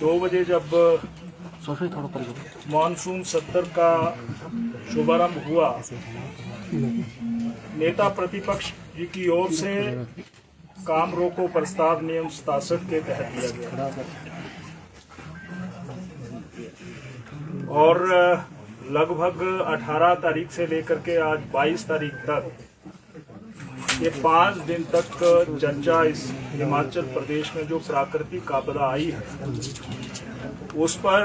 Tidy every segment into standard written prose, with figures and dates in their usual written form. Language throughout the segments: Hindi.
2 बजे जब मानसून सत्र का शुभारंभ हुआ, नेता प्रतिपक्ष जी की ओर से काम रोको प्रस्ताव नियम 67 के तहत दिया गया और लगभग 18 तारीख से लेकर के आज 22 तारीख तक ये 5 दिन तक चर्चा इस हिमाचल प्रदेश में जो प्राकृतिक आपदा आई है उस पर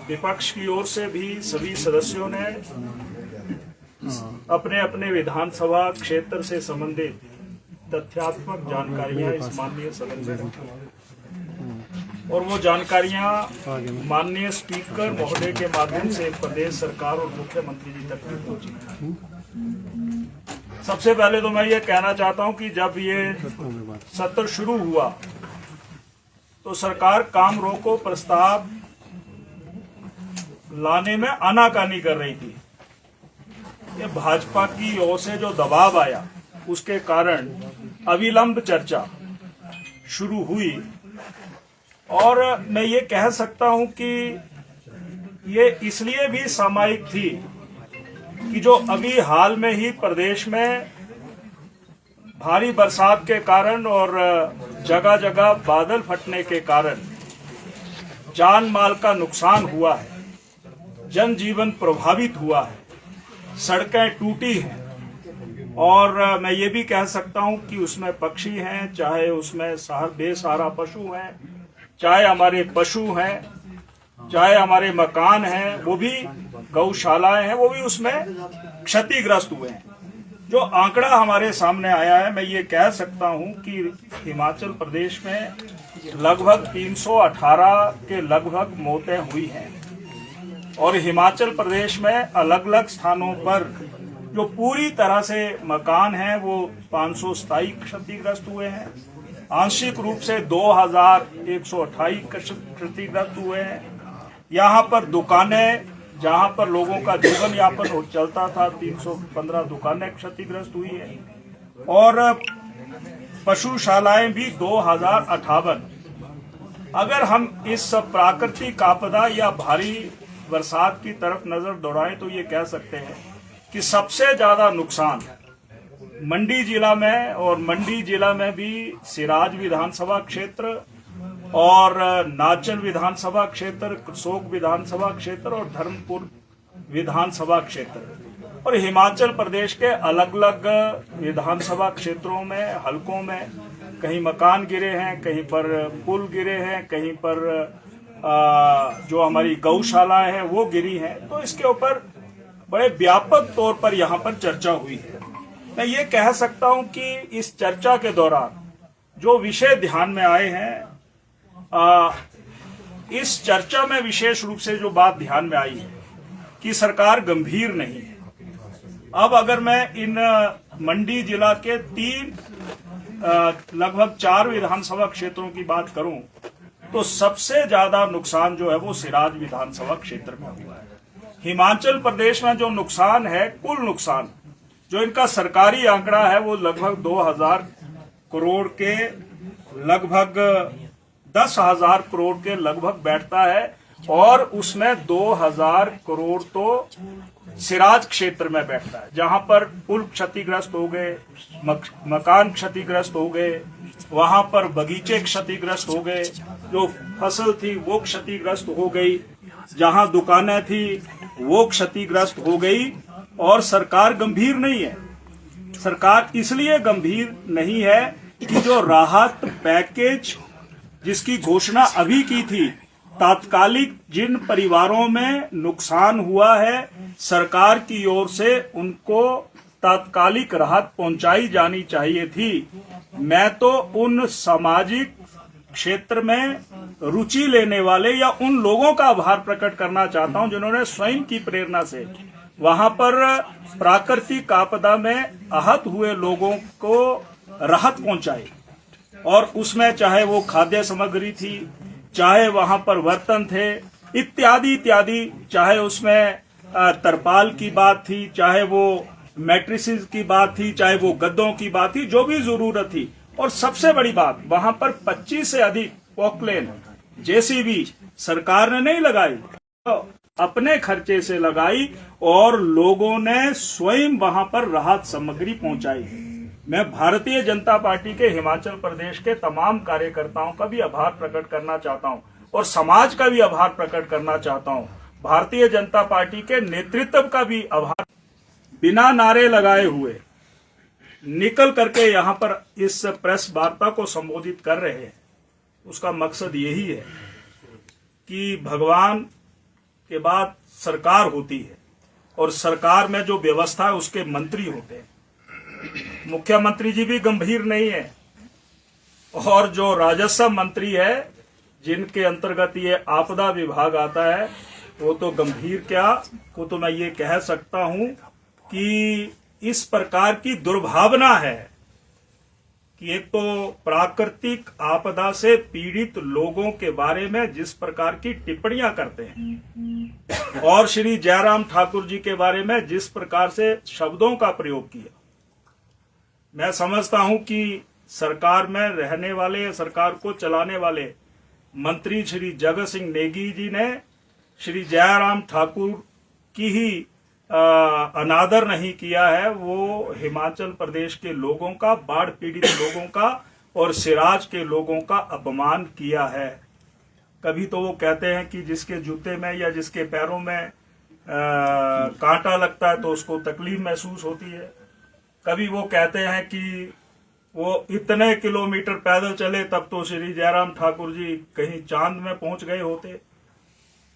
विपक्ष की ओर से भी सभी सदस्यों ने अपने अपने विधानसभा क्षेत्र से संबंधित तथ्यात्मक जानकारियां इस माननीय सदन में रखी और वो जानकारियां माननीय स्पीकर महोदय के माध्यम से प्रदेश सरकार और मुख्यमंत्री जी तक पहुंची। सबसे पहले तो मैं ये कहना चाहता हूं कि जब ये सत्र शुरू हुआ तो सरकार काम रोको प्रस्ताव लाने में आनाकानी कर रही थी। ये भाजपा की ओर से जो दबाव आया उसके कारण अविलंब चर्चा शुरू हुई और मैं ये कह सकता हूं कि ये इसलिए भी सामयिक थी कि जो अभी हाल में ही प्रदेश में भारी बरसात के कारण और जगह जगह बादल फटने के कारण जान माल का नुकसान हुआ है, जनजीवन प्रभावित हुआ है, सड़कें टूटी हैं और मैं ये भी कह सकता हूं कि उसमें पक्षी हैं, चाहे उसमें बेसहारा पशु हैं, चाहे हमारे पशु हैं, चाहे हमारे मकान हैं, वो भी गौशालाएं हैं, वो भी उसमें क्षतिग्रस्त हुए हैं। जो आंकड़ा हमारे सामने आया है, मैं ये कह सकता हूं कि हिमाचल प्रदेश में लगभग 318 के लगभग मौतें हुई हैं और हिमाचल प्रदेश में अलग अलग स्थानों पर जो पूरी तरह से मकान हैं वो 527 क्षतिग्रस्त हुए हैं, आंशिक रूप से 2128 क्षतिग्रस्त हुए हैं। यहाँ पर दुकानें जहाँ पर लोगों का जीवन यापन चलता था 315 दुकानें क्षतिग्रस्त हुई है और पशुशालाएं भी 2058। अगर हम इस प्राकृतिक आपदा या भारी बरसात की तरफ नजर दौड़ाएं तो ये कह सकते हैं कि सबसे ज्यादा नुकसान मंडी जिला में और मंडी जिला में भी सिराज विधानसभा क्षेत्र और नाचन विधानसभा क्षेत्र, करसोग विधानसभा क्षेत्र और धर्मपुर विधानसभा क्षेत्र और हिमाचल प्रदेश के अलग अलग विधानसभा क्षेत्रों में हलकों में कहीं मकान गिरे हैं, कहीं पर पुल गिरे हैं, कहीं पर जो हमारी गौशालाएं हैं वो गिरी हैं। तो इसके ऊपर बड़े व्यापक तौर पर यहाँ पर चर्चा हुई है। मैं ये कह सकता हूँ कि इस चर्चा के दौरान जो विषय ध्यान में आए हैं, इस चर्चा में विशेष रूप से जो बात ध्यान में आई है कि सरकार गंभीर नहीं है। अब अगर मैं इन मंडी जिला के लगभग 4 विधानसभा क्षेत्रों की बात करूं तो सबसे ज्यादा नुकसान जो है वो सिराज विधानसभा क्षेत्र में हुआ है। हिमाचल प्रदेश में जो नुकसान है, कुल नुकसान जो इनका सरकारी आंकड़ा है वो लगभग 2000 करोड़ के लगभग 10,000 करोड़ के लगभग बैठता है और उसमें 2000 करोड़ तो सिराज क्षेत्र में बैठता है जहां पर पुल क्षतिग्रस्त हो गए, मकान क्षतिग्रस्त हो गए, वहां पर बगीचे क्षतिग्रस्त हो गए, जो फसल थी वो क्षतिग्रस्त हो गई, जहां दुकानें थी वो क्षतिग्रस्त हो गई और सरकार गंभीर नहीं है। सरकार इसलिए गंभीर नहीं है कि जो राहत पैकेज जिसकी घोषणा अभी की थी, तात्कालिक जिन परिवारों में नुकसान हुआ है सरकार की ओर से उनको तात्कालिक राहत पहुंचाई जानी चाहिए थी। मैं तो उन सामाजिक क्षेत्र में रुचि लेने वाले या उन लोगों का आभार प्रकट करना चाहता हूं जिन्होंने स्वयं की प्रेरणा से वहां पर प्राकृतिक आपदा में आहत हुए लोगों को राहत पहुंचाई और उसमें चाहे वो खाद्य सामग्री थी, चाहे वहां पर बर्तन थे, इत्यादि इत्यादि, चाहे उसमें तरपाल की बात थी, चाहे वो मैट्रिसेस की बात थी, चाहे वो गद्दों की बात थी, जो भी जरूरत थी। और सबसे बड़ी बात, वहां पर 25 से अधिक पोकलेन, जेसीबी सरकार ने नहीं लगाई, अपने खर्चे से लगाई और लोगों ने स्वयं वहां पर राहत सामग्री पहुंचाई। मैं भारतीय जनता पार्टी के हिमाचल प्रदेश के तमाम कार्यकर्ताओं का भी आभार प्रकट करना चाहता हूं और समाज का भी आभार प्रकट करना चाहता हूं। भारतीय जनता पार्टी के नेतृत्व का भी आभार। बिना नारे लगाए हुए निकल करके यहां पर इस प्रेस वार्ता को संबोधित कर रहे हैं, उसका मकसद यही है कि भगवान के बाद सरकार होती है और सरकार में जो व्यवस्था है उसके मंत्री होते हैं। मुख्यमंत्री जी भी गंभीर नहीं है और जो राजस्व मंत्री है जिनके अंतर्गत ये आपदा विभाग आता है वो तो गंभीर क्या, वो तो मैं ये कह सकता हूं कि इस प्रकार की दुर्भावना है कि एक तो प्राकृतिक आपदा से पीड़ित लोगों के बारे में जिस प्रकार की टिप्पणियां करते हैं और श्री जयराम ठाकुर जी के बारे में जिस प्रकार से शब्दों का प्रयोग किया, मैं समझता हूं कि सरकार में रहने वाले, सरकार को चलाने वाले मंत्री श्री जगत सिंह नेगी जी ने श्री जयराम ठाकुर की ही अनादर नहीं किया है। वो हिमाचल प्रदेश के लोगों का, बाढ़ पीड़ित लोगों का और सिराज के लोगों का अपमान किया है। कभी तो वो कहते हैं कि जिसके जूते में या जिसके पैरों में कांटा लगता है तो उसको तकलीफ महसूस होती है। कभी वो कहते हैं कि वो इतने किलोमीटर पैदल चले तब तो श्री जयराम ठाकुर जी कहीं चांद में पहुंच गए होते।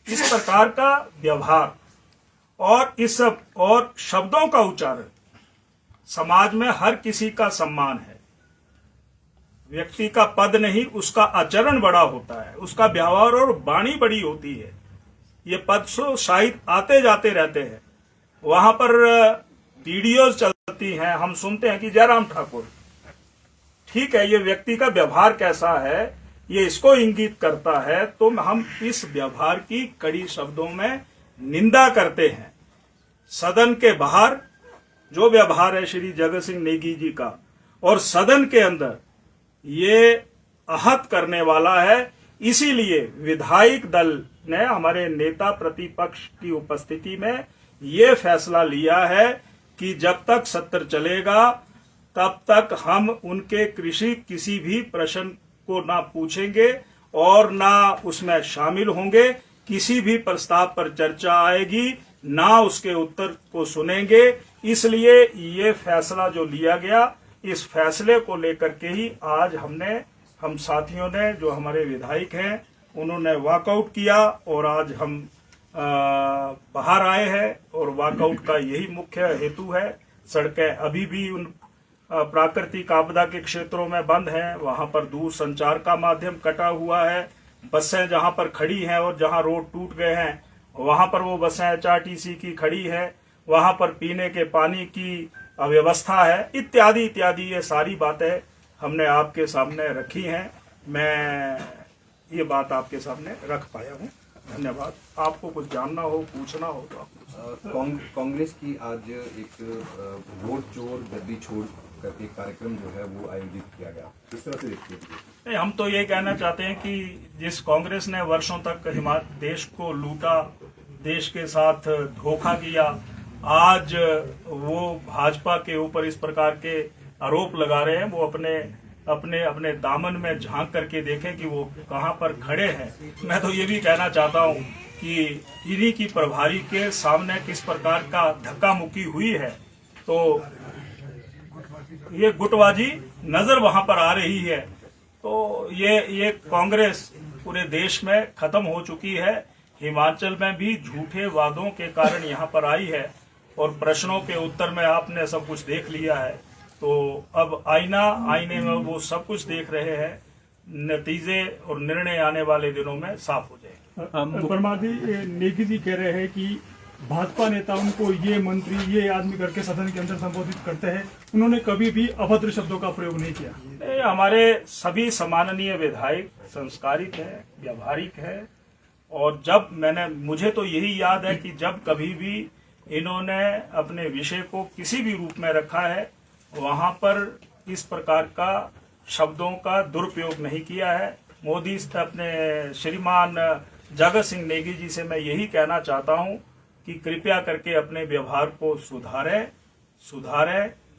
इस प्रकार का व्यवहार और इस सब और शब्दों का उच्चारण, समाज में हर किसी का सम्मान है। व्यक्ति का पद नहीं, उसका आचरण बड़ा होता है, उसका व्यवहार और वाणी बड़ी होती है। ये पद सो शायद आते जाते रहते हैं, वहां पर वीडियोज चलती हैं, हम सुनते हैं कि जयराम ठाकुर, ठीक है, ये व्यक्ति का व्यवहार कैसा है ये इसको इंगित करता है, तो हम इस व्यवहार की कड़ी शब्दों में निंदा करते हैं। सदन के बाहर जो व्यवहार है श्री जगत सिंह नेगी जी का और सदन के अंदर ये आहत करने वाला है। इसीलिए विधायक दल ने हमारे नेता प्रतिपक्ष की उपस्थिति में ये फैसला लिया है कि जब तक सत्र चलेगा तब तक हम उनके कृषि किसी भी प्रश्न को ना पूछेंगे और ना उसमें शामिल होंगे। किसी भी प्रस्ताव पर चर्चा आएगी ना उसके उत्तर को सुनेंगे। इसलिए ये फैसला जो लिया गया, इस फैसले को लेकर के ही आज हम साथियों ने, जो हमारे विधायक हैं, उन्होंने वॉकआउट किया और आज हम बाहर आए हैं और वॉकआउट का यही मुख्य हेतु है। सड़कें अभी भी उन प्राकृतिक आपदा के क्षेत्रों में बंद हैं, वहां पर दूर संचार का माध्यम कटा हुआ है। बसें जहां पर खड़ी हैं और जहां रोड टूट गए हैं वहां पर वो बसें एचआरटीसी की खड़ी है, वहां पर पीने के पानी की अव्यवस्था है, इत्यादि इत्यादि। ये सारी बातें हमने आपके सामने रखी हैं। मैं ये बात आपके सामने रख पाया हूँ। धन्यवाद। आपको कुछ जानना हो, पूछना हो तो आप। कांग्रेस की आज एक वोट चोर गद्दी छोड़ करके कार्यक्रम जो है वो आयोजित किया गया, किस तरह से देखते हैं? नहीं, हम तो ये कहना चाहते हैं कि जिस कांग्रेस ने वर्षों तक देश को लूटा, देश के साथ धोखा किया, आज वो भाजपा के ऊपर इस प्रकार के आरोप लगा रहे हैं। वो अपने दामन में झांक करके देखें कि वो कहां पर खड़े हैं। मैं तो ये भी कहना चाहता हूं कि इन्हीं की प्रभारी के सामने किस प्रकार का धक्का मुक्की हुई है, तो ये गुटबाजी नजर वहां पर आ रही है। तो ये कांग्रेस पूरे देश में खत्म हो चुकी है। हिमाचल में भी झूठे वादों के कारण यहाँ पर आई है और प्रश्नों के उत्तर में आपने सब कुछ देख लिया है। तो अब आईने में वो सब कुछ देख रहे हैं। नतीजे और निर्णय आने वाले दिनों में साफ हो जाएंगे। परमार जी, नेगी जी कह रहे हैं कि भाजपा नेता उनको ये मंत्री, ये आदमी करके सदन के अंदर संबोधित करते हैं, उन्होंने कभी भी अभद्र शब्दों का प्रयोग नहीं किया। हमारे सभी सम्माननीय विधायक संस्कारित है, व्यावहारिक है और मुझे तो यही याद है कि जब कभी भी इन्होंने अपने विषय को किसी भी रूप में रखा है वहां पर इस प्रकार का शब्दों का दुरुपयोग नहीं किया है। मोदी अपने श्रीमान जगत सिंह नेगी जी से मैं यही कहना चाहता हूं कि कृपया करके अपने व्यवहार को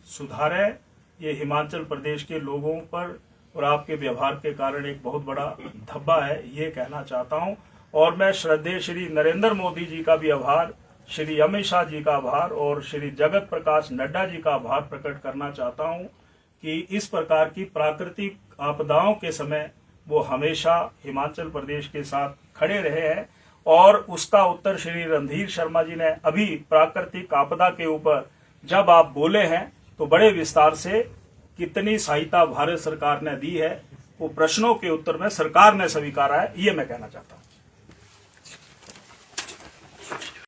सुधारे। ये हिमाचल प्रदेश के लोगों पर और आपके व्यवहार के कारण एक बहुत बड़ा धब्बा है, ये कहना चाहता हूं। और मैं श्रद्धेय श्री नरेंद्र मोदी जी का भी आभार, श्री अमित शाह जी का आभार और श्री जगत प्रकाश नड्डा जी का आभार प्रकट करना चाहता हूं कि इस प्रकार की प्राकृतिक आपदाओं के समय वो हमेशा हिमाचल प्रदेश के साथ खड़े रहे हैं। और उसका उत्तर श्री रणधीर शर्मा जी ने अभी प्राकृतिक आपदा के ऊपर जब आप बोले हैं तो बड़े विस्तार से कितनी सहायता भारत सरकार ने दी है, वो प्रश्नों के उत्तर में सरकार ने स्वीकारा है, ये मैं कहना चाहता हूँ।